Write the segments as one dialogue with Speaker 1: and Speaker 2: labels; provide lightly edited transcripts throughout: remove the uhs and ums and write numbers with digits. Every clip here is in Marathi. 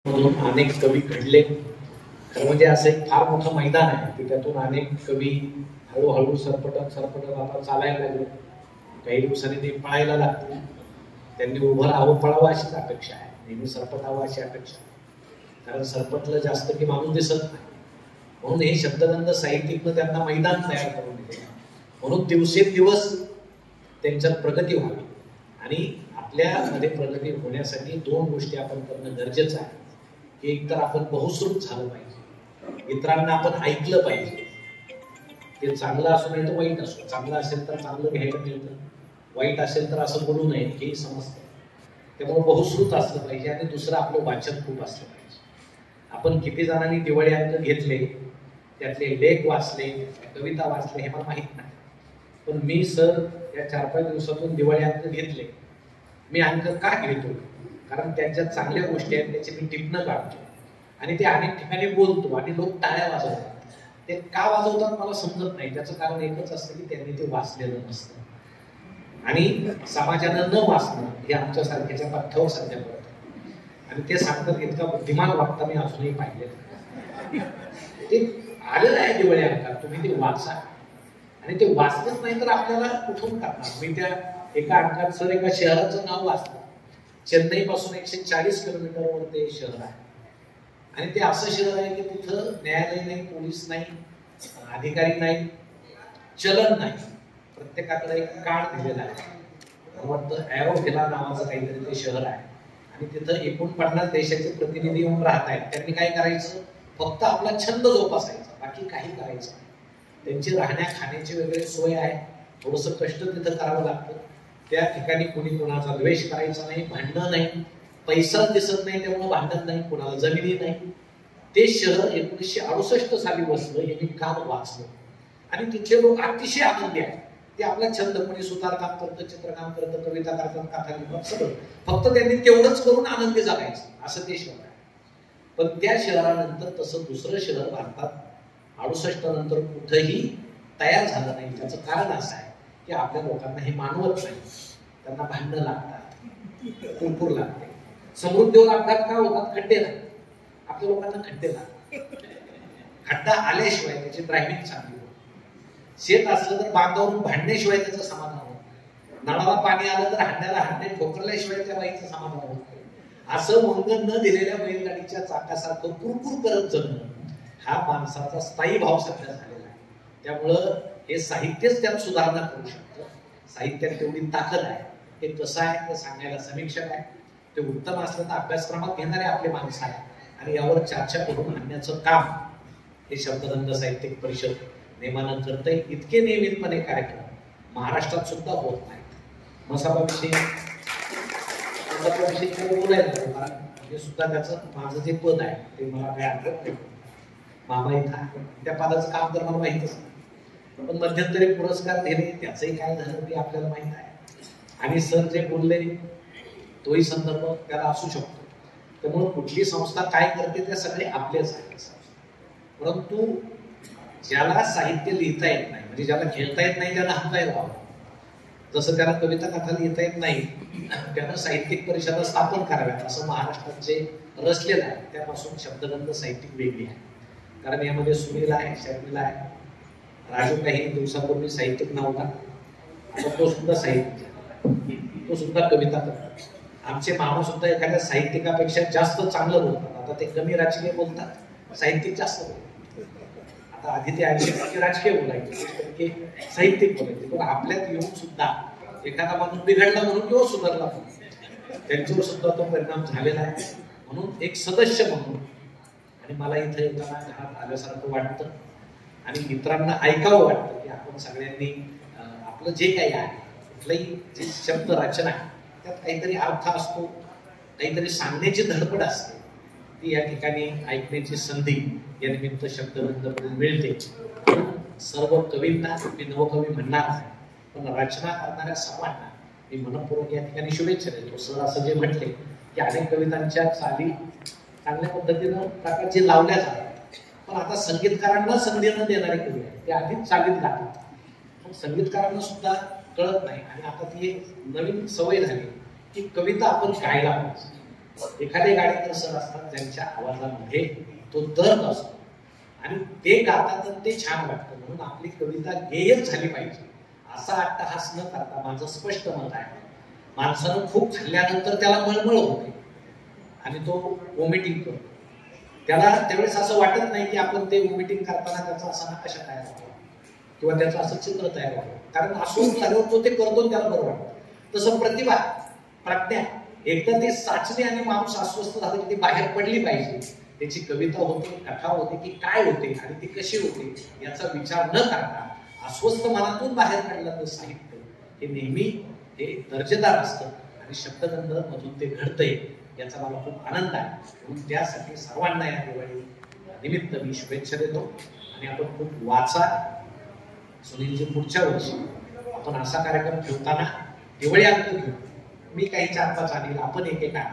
Speaker 1: मधून अनेक कवी घडले. खरं म्हणजे असं एक फार मोठं मैदान आहे की त्यातून अनेक कवी हळूहळू सरपटत आता चालायला लागले. काही दिवसांनी ते पळायला लागतील. त्यांनी उभं राहावं, पळावं अशीच अपेक्षा आहे. नेहमी सरपटावं अशी अपेक्षा आहे. कारण सरपटलं जास्त की माणूस दिसत नाही. म्हणून हे शब्दगंध साहित्यिकनं त्यांना मैदान तयार करून दिले. म्हणून दिवसेंदिवस त्यांच्यात प्रगती व्हावी. आणि आपल्यामध्ये प्रगती होण्यासाठी दोन गोष्टी आपण करणं गरजेचं आहे. एक तर आपण बहुश्रुत झालं पाहिजे, इतरांना आपण ऐकलं पाहिजे. ते चांगलं असू नाही तर वाईट असो, चांगलं असेल तर चांगलं घ्यायला मिळतं, वाईट असेल तर असं बोलू नये हे समजतं. त्यामुळे बहुश्रुत असलं पाहिजे. आणि दुसरं आपलं वाचन खूप असलं पाहिजे. आपण किती जणांनी दिवाळी अंक घेतले, त्यातले लेख वाचले, कविता वाचले हे मला माहीत नाही. पण मी सर या 4-5 दिवसातून दिवाळी अंक घेतले. मी अंक का घेतो? कारण त्यांच्यात चांगल्या गोष्टी आहेत, त्याचे मी टिपणं काढतो आणि ते अनेक ठिकाणी बोलतो आणि लोक टाळ्या वाजवतात. ते का वाजवतात मला समजत नाही. त्याचं कारण एकच असतं की त्यांनी ते वाचलेलं नसतं आणि समाजानं न वाचणं हे आमच्यासारख्याच्या पथ्यावर सध्या पडतं. आणि ते सांगतात इतका बुद्धिमान वागता मी अजूनही पाहिजे. ते आलेलं आहे दिवाळी अंकात, तुम्ही ते वाचा. आणि ते वाचलंच नाही तर आपल्याला कुठून करणार? मी त्या एका अंकात सर एका शहराचं नाव वाचलं. चेन्नई पासून 140 किलोमीटरवर ते शहर आहे. आणि ते असं शहर आहे की तिथं न्यायालय नाही, पोलीस नाही, अधिकारी नाही, चलन नाही. प्रत्येकाकडे एक कार्ड दिलेला आहे. वाटतं एरोव्हिला नावाचं काहीतरी ते शहर आहे. आणि तिथं 49 देशाचे प्रतिनिधी येऊन राहत आहेत. त्यांनी काय करायचं? फक्त आपला छंद जोपासायचा, बाकी काही करायचं नाही. त्यांची राहण्या खाण्याची वगैरे सोय आहे. थोडंसं कष्ट तिथं करावं लागतं. त्या ठिकाणी कोणी कोणाचा द्वेष करायचा नाही, भांडणं नाही, पैसा दिसत नाही त्यामुळे भांडण नाही, कोणाला जमिनी नाही. ते शहर 1968 साली बसलं हे मी काल वाचलं. आणि तिथले लोक अतिशय आनंदी आहेत. ते आपला छंद, कोणी सुतारकाम करतं, चित्रकाम करतं, कविता करतात, कथा लिहितात, सगळं. फक्त त्यांनी तेवढंच करून आनंदी जगायचं असं ते शहर आहे. पण त्या शहरानंतर तसं दुसरं शहर भारतात 68 नंतर कुठंही तयार झालं नाही. त्याचं कारण असं आहे की आपल्या लोकांना हे मानवत नाही. त्यांना भांडणं लागतात, कुरकुर लागते. समृद्धीवर अपघात का होतात? खड्डे नाही. आपल्या लोकांना खड्डे लागतात. खड्डा आल्याशिवाय त्याची ड्रायव्हिंग चांगली होत. शेत असलं तर बांधावरून भांडण्याशिवाय त्याचं समाधान होत. नळाला पाणी आलं तर हांडे ठोकरल्याशिवाय त्या बाईचं समाधान होत. असं मंगन न दिलेल्या बैलगाडीच्या चाकासारखं कुरकुर करत जगणं हा माणसाचा स्थायी भाव सध्या झालेला आहे. त्यामुळं हे साहित्यच त्यात सुधारणा करू शकतं. साहित्यात तेवढी ताकद आहे. हे कसं आहे ते सांगायला समीक्षक आहे. ते उत्तम असलं तर अभ्यासक्रमात घेणारे आपले माणसं आहे. आणि यावर चर्चा करून आणण्याचं काम हे शब्दगंध साहित्यिक परिषद नेमानं करते. इतके नियमितपणे कार्यक्रम महाराष्ट्रात सुद्धा होत नाहीत. मसाबाविषयी बोलायला म्हणजे सुद्धा त्याचं माझं जे पद आहे ते मला काय आठवत नाही. मामा इथं त्या पदाचं काम तर मला माहितच नाही. पण मध्यंतरी पुरस्कार दिले त्याचंही काय झालं ते आपल्याला माहित आहे. आणि सर जे बोलले तोही संदर्भ त्याला असू शकतो. त्यामुळे कुठली संस्था काय करते ते सगळे आपलेच आहेत. परंतु ज्याला साहित्य लिहिता येत नाही, म्हणजे ज्याला खेळता येत नाही त्याला हातायला व्हावं. जसं त्याला कविता कथा लिहिता येत नाही त्यानं साहित्यिक परिषदा स्थापन कराव्यात असं महाराष्ट्रात जे रचलेलं आहे. त्यापासून शब्दगंध साहित्यिक वेगळी आहे. कारण यामध्ये सुनील आहे, शर्मिला आहे, राजू काही दिवसापूर्वी साहित्यिक नव्हता. आता तो सुद्धा साहित्यिक, तो सुद्धा कविता करतात. आमचे मामा सुद्धा एखाद्या साहित्यिकापेक्षा जास्त चांगलं बोलतात. आता ते कमी राजकीय बोलतात, साहित्यिक जास्त बोलतात. आता आधी ते 80% राजकीय बोलायचे, 20% साहित्यिक बोलायचे. पण आपल्यात येऊन सुद्धा एखादा माणूस बिघडला म्हणून किंवा सुधारला म्हणून त्यांच्यावर सुद्धा तो परिणाम झालेला आहे. म्हणून एक सदस्य म्हणून आणि मला इथं येताना घरात आल्यासारखं वाटतं आणि मित्रांना ऐकावं वाटतं की आपण सगळ्यांनी आपलं जे काही आहे कुठलंही जे शब्द रचना आहे त्यात काहीतरी अर्थ असतो, काहीतरी सांगण्याची धडपड असते. ती या ठिकाणी ऐकण्याची संधी या निमित्त शब्दगंध मिळते. सर्व कवींना मी नवकवी म्हणणार आहे, पण रचना करणाऱ्या सर्वांना मी मनपूर्वक या ठिकाणी शुभेच्छा देतो. सर असं जे म्हटले की अनेक कवितांच्या चाली चांगल्या पद्धतीनं प्रकारची लावल्या जातात. पण आता संगीतकारांना संधी न देणारे कवी आहेत, ते आधीच चालीत लागतात. पण संगीतकारांना सुद्धा कळत नाही. आणि आता ती एक नवीन सवय झाली की कविता आपण गायला पाहिजे. एखादे गाडीकर सर असतात ज्यांच्या आवाजामध्ये तो दर्द असतो आणि ते गातात ते छान वाटतं. म्हणून आपली कविता गेयच झाली पाहिजे असा अट्टहास न करता माझं स्पष्ट मत आहे. माणसानं खूप खाल्ल्यानंतर त्याला मळमळ होते आणि तो वॉमिटिंग करतो. त्याला त्यावेळेस असं वाटत नाही की आपण ते वॉमिटिंग करताना त्याचा असा नकाशा तयार होतो किंवा त्याचं असं चित्र तयार होतं, कारण अस्वस्थ झाल्यावर तो ते करतो त्याला बरं वाटतं. तसं प्रतिभा, प्रज्ञा, एकदा ती साचली आणि माणूस अस्वस्थ झाला की ती बाहेर पडली पाहिजे. त्याची कविता होते, कथा होते की काय होते आणि ती कशी होते याचा विचार न करता अस्वस्थ मनातून बाहेर काढलं साहित्य हे नेहमी हे दर्जेदार असतं आणि शब्दगंध मधून ते घडतंय याचा मला खूप आनंद आहे. म्हणून त्यासाठी सर्वांना या दिवाळी निमित्त मी शुभेच्छा देतो आणि आपण खूप वाचा. सुनीलजी, पुढच्या वर्षी आपण असा कार्यक्रम ठेवताना दिवाळी अंक घेऊ. मी काही 4-5 आणील, आपण एक आणा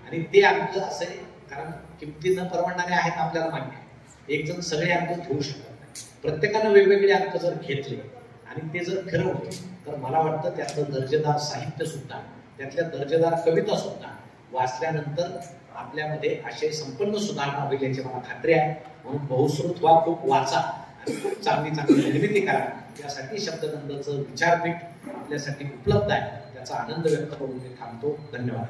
Speaker 1: आणि ते अंक असे, कारण किमती न परवडणारे आहेत आपल्याला मान्य आहे. एक जण सगळे अंक घेऊ शकत नाही. प्रत्येकानं वेगवेगळे अंक जर घेतले आणि ते जर फिरवले तर मला वाटतं त्यातलं दर्जेदार साहित्य सुद्धा, त्यातल्या दर्जेदार कविता सुद्धा वाचल्यानंतर आपल्यामध्ये आशय संपन्न सुधारणा होईल याची मला खात्री आहे. म्हणून बहुश्रुत व्हा, खूप वाचा आणि खूप चांगली चांगली निर्मिती करा. त्यासाठी शब्दगंधचं विचारपीठ आपल्यासाठी उपलब्ध आहे. त्याचा आनंद व्यक्त करून मी थांबतो. धन्यवाद.